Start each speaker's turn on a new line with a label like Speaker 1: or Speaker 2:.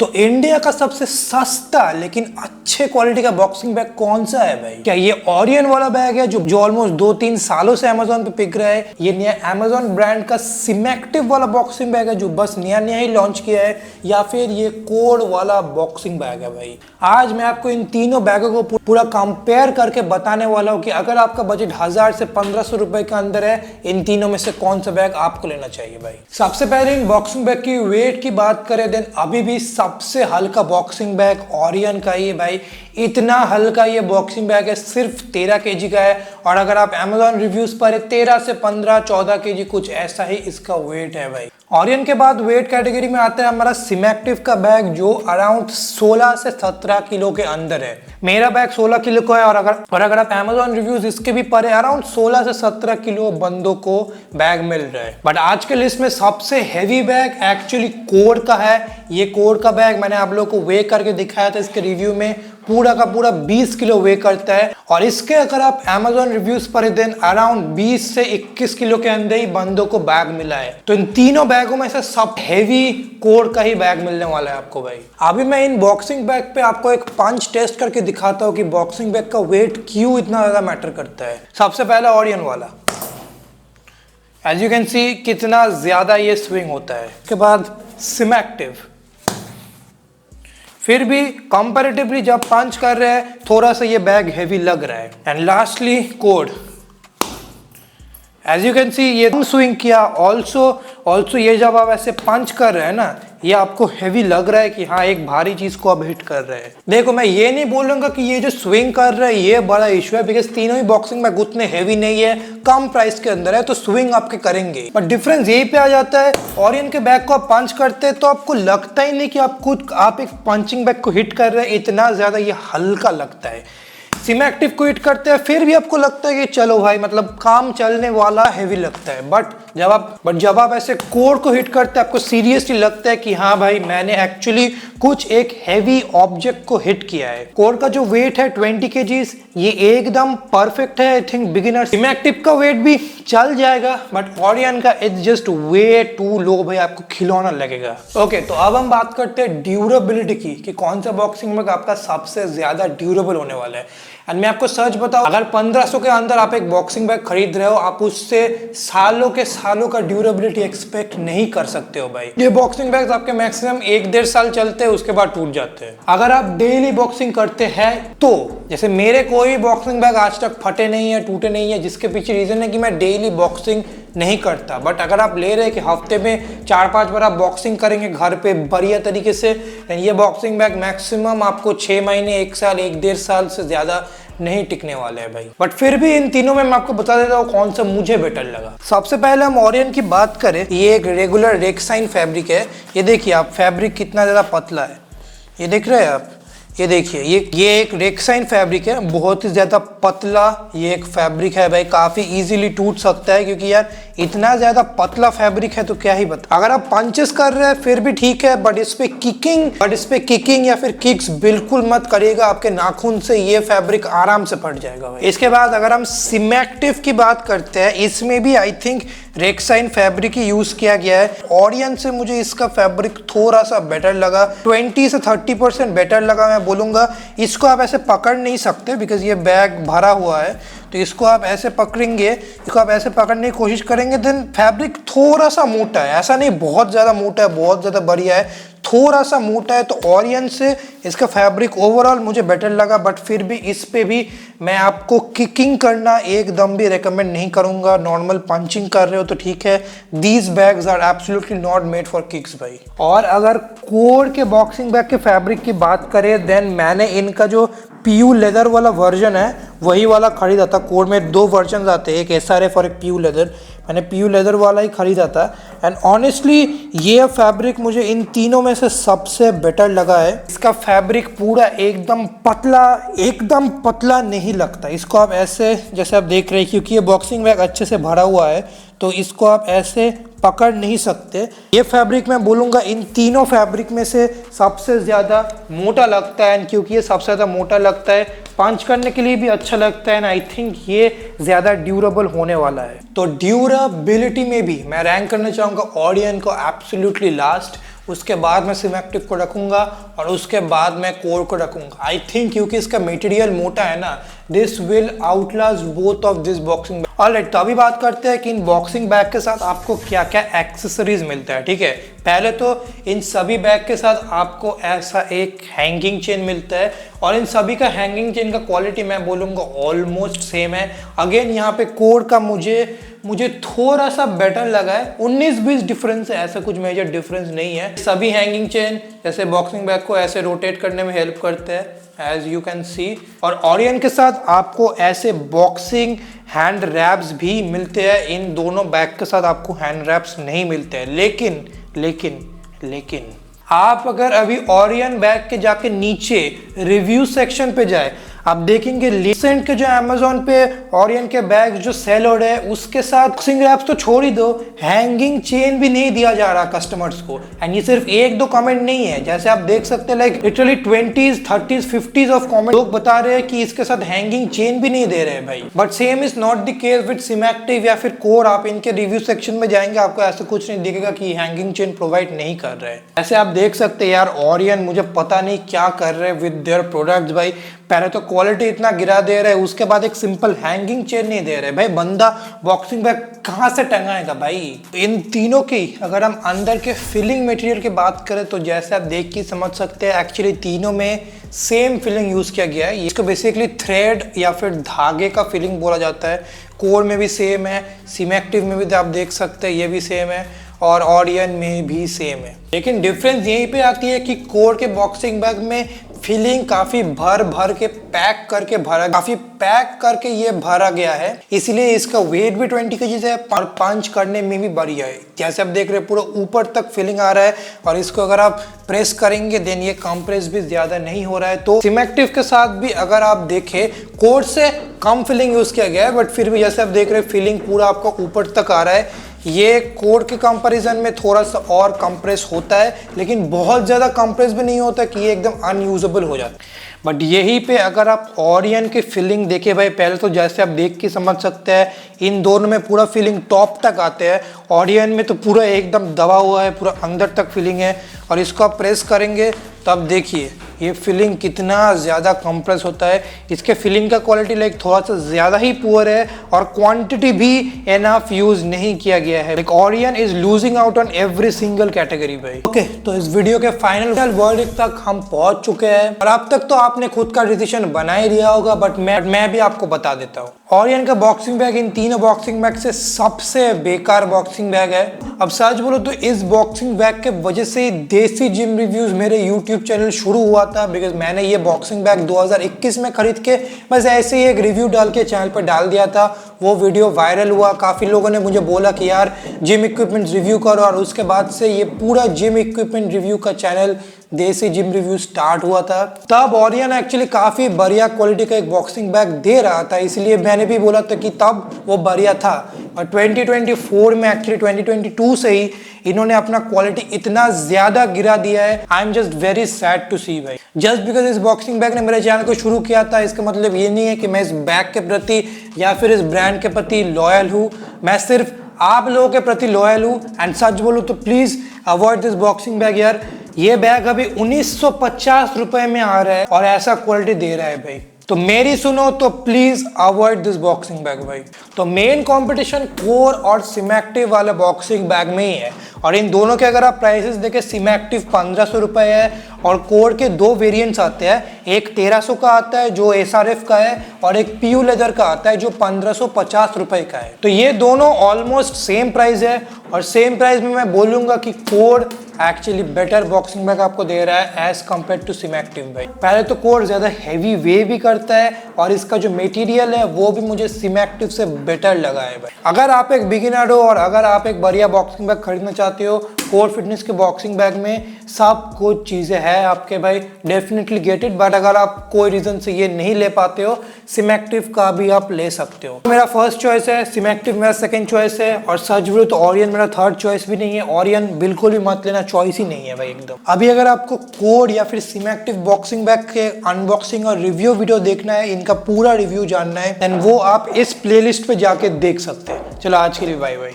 Speaker 1: तो इंडिया का सबसे सस्ता लेकिन अच्छे क्वालिटी का बॉक्सिंग बैग कौन सा है भाई? क्या ये ओरियन वाला बैग है जो ऑलमोस्ट 2-3 सालों से अमेजोन पे पिक रहा है? ये नया अमेजोन ब्रांड का सिमेक्टिव वाला बॉक्सिंग बैग है जो बस नया नया ही लॉन्च किया है, या फिर ये कोड वाला बॉक्सिंग बैग है भाई? आज मैं आपको इन तीनों बैगों को पूरा कंपेयर करके बताने वाला हूँ कि अगर आपका बजट 1000 से 1500 रुपए के अंदर है, इन तीनों में से कौन सा बैग आपको लेना चाहिए भाई। सबसे पहले इन बॉक्सिंग बैग की वेट की बात करें, देन अभी भी सबसे हल्का बॉक्सिंग बैग ओरियन का ही है भाई। इतना हल्का ये बॉक्सिंग बैग है, सिर्फ 13 kg का है, और अगर आप अमेजोन रिव्यूज पर 13 से 15-14 kg कुछ ऐसा ही इसका वेट है भाई। ओरियन के बाद वेट कैटेगरी में आता है हमारा सिमेक्टिव का बैग जो अराउंड 16 से 17 किलो के अंदर है। मेरा बैग 16 किलो का है, और अगर आप अमेजोन रिव्यूज इसके भी पढ़े, अराउंड 16 से 17 किलो बंदों को बैग मिल रहा है। बट आज के लिस्ट में सबसे हैवी बैग एक्चुअली कोड का है। ये कोड का बैग मैंने आप लोगों को वे करके दिखाया था इसके रिव्यू में, पूरा का पूरा 20 किलो वे करता है, और इसके अगर आप अमेजोन रिव्यूज पर देन अराउंड 20 से 21 किलो के अंदर ही बंदों को बैग मिला है। तो इन तीनों बैगों में से सब हैवी कोड का ही बैग मिलने वाला है आपको भाई। अभी मैं इन बॉक्सिंग बैग पे आपको एक पंच टेस्ट करके दिखाता हूँ कि बॉक्सिंग बैग का वेट क्यों इतना ज्यादा मैटर करता है। सबसे पहला ओरियन वाला, एज यू कैन सी कितना ज्यादा ये स्विंग होता है। उसके बाद सिमेक्टिव, फिर भी कंपैरेटिवली जब पंच कर रहे हैं थोड़ा सा ये बैग हेवी लग रहा है। And lastly code, as you can see ये स्विंग किया, ऑल्सो ये जब आप ऐसे पंच कर रहे हैं ना, ये आपको हेवी लग रहा है कि हाँ एक भारी चीज को आप हिट कर रहे हैं। देखो मैं ये नहीं बोलूंगा कि ये जो स्विंग कर रहा है ये बड़ा इशू है, बिकॉज तीनों ही बॉक्सिंग बैग उतने हेवी नहीं है, कम प्राइस के अंदर है, तो स्विंग आपके करेंगे। बट डिफरेंस यही पे आ जाता है, ओरियन के बैग को आप पंच करते हैं तो आपको लगता ही नहीं कि आप एक पंचिंग बैग को हिट कर रहे हैं, इतना ज्यादा ये हल्का लगता है। सिमेक्टिव को हिट करते हैं फिर भी आपको लगता है कि चलो भाई मतलब काम चलने वाला, हेवी लगता है। बट जब आप ऐसे कोड को हिट करते हैं आपको सीरियसली लगता है कि हाँ भाई मैंने एक्चुअली कुछ एक हैवी ऑब्जेक्ट को हिट किया है। कोड का जो वेट है 20 kg, ये एकदम परफेक्ट है आई थिंक बिगिनर। सिमेक्टिव का वेट भी चल जाएगा, बट ओरियन का it's just way to low भाई, आपको खिलौना लगेगा। ओके, तो अब हम बात करते हैं ड्यूरेबिलिटी की, कि कौन सा बॉक्सिंग बैग आपका सबसे ज्यादा ड्यूरेबल होने वाला है। एंड मैं आपको सच बताऊं, अगर 1500 के अंदर आप एक बॉक्सिंग बैग खरीद रहे हो, आप उससे सालों के सालों का ड्यूरेबिलिटी एक्सपेक्ट नहीं कर सकते हो भाई। ये बॉक्सिंग बैग्स आपके मैक्सिमम 1-1.5 साल चलते हैं, उसके बाद टूट जाते हैं। अगर आप डेली बॉक्सिंग करते हैं तो, जैसे मेरे कोई बॉक्सिंग बैग आज तक फटे नहीं है, टूटे नहीं है, जिसके पीछे रीजन है कि मैं डेली बॉक्सिंग नहीं करता। बट अगर आप ले रहे हैं कि हफ्ते में 4-5 बार आप बॉक्सिंग करेंगे घर पे बढ़िया तरीके से, ये बॉक्सिंग बैग मैक्सिमम आपको 6 महीने, 1 साल, 1-1.5 साल से ज्यादा नहीं टिकने वाले हैं भाई। बट फिर भी इन तीनों में मैं आपको बता देता हूँ कौन सा मुझे बेटर लगा। सबसे पहले हम ओरियन की बात करें, ये एक रेगुलर रेक्साइन फैब्रिक है। ये देखिए आप, फैब्रिक कितना ज्यादा पतला है, ये देख रहे हैं आप, ये देखिए ये एक रेक्साइन फैब्रिक है, बहुत ही ज्यादा पतला ये एक फैब्रिक है भाई, काफी इजीली टूट सकता है, क्योंकि यार इतना ज्यादा पतला फैब्रिक है तो क्या ही बता। अगर आप पंचेस कर रहे हैं फिर भी ठीक है, बट इस पे किकिंग या फिर किक्स बिल्कुल मत करिएगा, आपके नाखून से ये फैब्रिक आराम से फट जाएगा भाई। इसके बाद अगर हम सिमेक्टिव की बात करते हैं, इसमें भी आई थिंक रेक्साइन फैब्रिक ही यूज किया गया है। ओरियन से मुझे इसका फैब्रिक थोड़ा सा बेटर लगा, 20 से 30% बेटर लगा मैं बोलूंगा। इसको आप ऐसे पकड़ नहीं सकते बिकॉज ये बैग भरा हुआ है, तो इसको आप ऐसे पकड़ेंगे, इसको आप ऐसे पकड़ने की कोशिश करेंगे, देन फैब्रिक थोड़ा सा मोटा है, ऐसा नहीं बहुत ज़्यादा मोटा है, बहुत ज़्यादा बढ़िया है, थोड़ा सा मोटा है। तो ओरियन से इसका फैब्रिक ओवरऑल मुझे बेटर लगा, बट फिर भी इस पे भी मैं आपको किकिंग करना एकदम भी रेकमेंड नहीं करूंगा। नॉर्मल पंचिंग कर रहे हो तो ठीक है, these bags are absolutely not made for kicks भाई। और अगर कोड के बॉक्सिंग बैग के फैब्रिक की बात करें, देन मैंने इनका जो पीयू लेदर वाला वर्जन है वही वाला खरीदा था। कोड में 2 वर्जन आते हैं, एक SRF और एक पीयू लेदर। मैंने पीयू लेदर वाला ही खरीदा था, एंड ऑनेस्टली ये फैब्रिक मुझे इन तीनों में से सबसे बेटर लगा है। इसका फैब्रिक पूरा एकदम पतला नहीं लगता। इसको आप ऐसे, जैसे आप देख रहे हैं, क्योंकि ये बॉक्सिंग बैग अच्छे से भरा हुआ है तो इसको आप ऐसे पकड़ नहीं सकते। ये फैब्रिक मैं बोलूँगा इन तीनों फैब्रिक में से सबसे ज़्यादा मोटा लगता है, एंड क्योंकि ये सबसे ज़्यादा मोटा लगता है पंच करने के लिए भी अच्छा लगता है, एंड आई थिंक ये ज़्यादा ड्यूरेबल होने वाला है। तो ड्यूरेबिलिटी में भी मैं रैंक करना चाहूँगा ओरियन को एब्सोल्युटली लास्ट। उसके बाद मैं सिमेक्टिव को रखूंगा और उसके बाद मैं कोर को रखूंगा। आई थिंक क्योंकि इसका मटेरियल मोटा है ना, this will Outlast both of this boxing bag. Alright, तो अभी बात करते हैं कि इन बॉक्सिंग बैग के साथ आपको क्या क्या एक्सेसरीज मिलता है। ठीक है, पहले तो इन सभी बैग के साथ आपको ऐसा एक हैंगिंग चेन मिलता है और इन सभी का हैंगिंग चेन का क्वालिटी मैं बोलूँगा ऑलमोस्ट सेम है। अगेन यहाँ पे कोर का मुझे थोड़ा सा बेटर लगा है, 19-20 डिफरेंस है, ऐसा कुछ मेजर डिफरेंस नहीं है। सभी हैंगिंग चेन जैसे बॉक्सिंग बैग को ऐसे रोटेट करने में हेल्प करते हैं एज यू कैन सी। और ओरियन के साथ आपको ऐसे बॉक्सिंग हैंड रैप्स भी मिलते हैं। इन दोनों बैग के साथ आपको हैंड रैप्स नहीं मिलते हैं। लेकिन आप अगर अभी ओरियन बैग के जाके नीचे रिव्यू सेक्शन पे जाए, आप देखेंगे रिसेंट के जो अमेजोन पे ओरियन के बैग जो सेल हो रहे हैं उसके साथ बॉक्सिंग रैप्स तो छोड़ ही दो, हैंगिंग चेन भी नहीं दिया जा रहा कस्टमर्स को। एंड ये सिर्फ 1-2 कमेंट नहीं है, जैसे आप देख सकते हैं like literally 20s 30s 50s of comment लोग बता रहे हैं कि इसके साथ हैंगिंग चेन भी नहीं दे रहे हैं भाई। But same is not the case with सिमेक्टिव या फिर कोर। आप इनके रिव्यू सेक्शन में जाएंगे आपको ऐसा कुछ नहीं दिखेगा कि हैंगिंग चेन प्रोवाइड नहीं कर रहे हैं। ऐसे आप देख सकते हैं यार, ओरियन मुझे पता नहीं क्या कर रहे हैं विद देयर प्रोडक्ट्स भाई। पहले तो क्वालिटी इतना गिरा दे रहे हैं, उसके बाद एक सिंपल हैंगिंग चेन नहीं दे रहे भाई। बंदा बॉक्सिंग बैग कहाँ से टंगाएगा भाई। इन तीनों की अगर हम अंदर के फिलिंग मटेरियल की बात करें तो जैसे आप देख के समझ सकते हैं एक्चुअली तीनों में सेम फिलिंग यूज किया गया है। इसको बेसिकली थ्रेड या फिर धागे का फिलिंग बोला जाता है। कोर में भी सेम है, सिमेक्टिव में भी आप देख सकते हैं ये भी सेम है और ओरियन में भी सेम है। लेकिन डिफरेंस यहीं पे आती है कि कोर के बॉक्सिंग बैग में फिलिंग काफी भर के पैक करके ये भरा गया है, इसलिए इसका वेट भी 20 kg है और पंच करने में भी बढ़िया है। जैसे आप देख रहे हैं पूरा ऊपर तक फिलिंग आ रहा है और इसको अगर आप प्रेस करेंगे देन ये कंप्रेस भी ज्यादा नहीं हो रहा है। तो सिमेक्टिव के साथ भी अगर आप देखें कोर से कम फिलिंग यूज किया गया है, बट फिर भी जैसे आप देख रहे हैं फिलिंग पूरा आपका ऊपर तक आ रहा है। ये कोर के कंपैरिजन में थोड़ा सा और कंप्रेस होता है, लेकिन बहुत ज़्यादा कंप्रेस भी नहीं होता कि ये एकदम अनयूजेबल हो जाता है। बट यहीं पे अगर आप ओरियन की फिलिंग देखें भाई, पहले तो जैसे आप देख के समझ सकते हैं इन दोनों में पूरा फिलिंग टॉप तक आते हैं। ओरियन में तो पूरा एकदम दबा हुआ है, पूरा अंदर तक फिलिंग है और इसको आप प्रेस करेंगे तो आप देखिए ये फिलिंग कितना ज़्यादा कंप्रेस होता है। इसके फिलिंग का क्वालिटी लाइक थोड़ा सा ज़्यादा ही पुअर है और क्वांटिटी भी एनफ यूज नहीं किया गया है। Like Orion is losing out on every single category भाई। ओके, तो इस वीडियो के फाइनल वर्डिक्ट तक हम पहुंच चुके हैं और अब तक तो आपने खुद का डिसीजन बना ही लिया होगा, बट मैं भी आपको बता देता हूँ। ओरियन का बॉक्सिंग बैग इन तीनों बॉक्सिंग बैग से सबसे बेकार बॉक्सिंग बैग है। अब सच बोलो तो इस बॉक्सिंग बैग के वजह से देसी जिम रिव्यूज मेरे यूट्यूब चैनल शुरू हुआ था, बिकॉज मैंने ये बॉक्सिंग बैग 2021 में खरीद के बस ऐसे ही एक रिव्यू डाल के चैनल पर डाल दिया था। वो वीडियो वायरल हुआ, काफ़ी लोगों ने मुझे बोला कि यार जिम इक्विपमेंट रिव्यू करो, और उसके बाद से ये पूरा जिम इक्विपमेंट रिव्यू का चैनल देसी जिम रिव्यू स्टार्ट हुआ था। तब ओरियन एक्चुअली काफ़ी बढ़िया क्वालिटी का एक बॉक्सिंग बैग दे रहा था, इसलिए मैंने भी बोला था कि तब वो बढ़िया था। और 2024 में एक्चुअली 2022 से ही इन्होंने अपना क्वालिटी इतना ज़्यादा गिरा दिया है। I am just very sad to see भाई। जस्ट बिकॉज इस बॉक्सिंग बैग ने मेरे चैनल को शुरू किया था, इसका मतलब ये नहीं है कि मैं इस बैग के प्रति या फिर इस ब्रांड के प्रति लॉयल हूँ। मैं सिर्फ आप लोगों के प्रति लॉयल हूँ। एंड सच बोलूँ तो please avoid this boxing bag यार। ये बैग अभी 1950 रुपए में आ रहा है और ऐसा क्वालिटी दे रहा है भाई। तो मेरी सुनो तो please avoid this boxing bag भाई। तो मेन कंपटीशन कोर और सिमेक्टिव वाले बॉक्सिंग बैग में ही है, और इन दोनों के अगर आप प्राइसेस देखें सिमेक्टिव 1500 रुपए है और कोर के दो वेरिएंट्स आते हैं, एक 1300 का आता है जो SRF का है और एक PU लेदर का आता है जो 1550 रुपए का है। तो ये दोनों ऑलमोस्ट सेम प्राइस है और सेम प्राइस में मैं बोलूंगा कि core actually better boxing bag आपको दे रहा है एज कम्पेयर टू सिमेक्टिव भाई। पहले तो कोर ज़्यादा हैवी वे भी करता है और इसका जो मटेरियल है वो भी मुझे सिमेक्टिव से बेटर लगा है भाई। अगर आप एक बिगिनर हो और अगर आप एक बढ़िया बॉक्सिंग बैग खरीदना चाहते हो, कोर फिटनेस के बॉक्सिंग बैग में सब कुछ चीज़ें हैं आपके भाई, डेफिनेटली गेट इट। बट अगर आप कोई रीज़न से ये नहीं ले पाते हो, सिमेक्टिव का भी आप ले सकते हो। मेरा फर्स्ट चॉइस है, सिमेक्टिव मेरा सेकंड चॉइस है, और सच बोलो तो ओरियन मेरा थर्ड चॉइस भी नहीं है। ओरियन बिल्कुल भी मत लेना, चॉइस ही नहीं है भाई एकदम। अभी अगर आपको कोर या फिर सिमेक्टिव बॉक्सिंग बैग के अनबॉक्सिंग और रिव्यू वीडियो देखना है, इनका पूरा रिव्यू जानना है, देन वो आप इस प्लेलिस्ट पे जाके देख सकते हैं। चलो आज के लिए बाय बाय।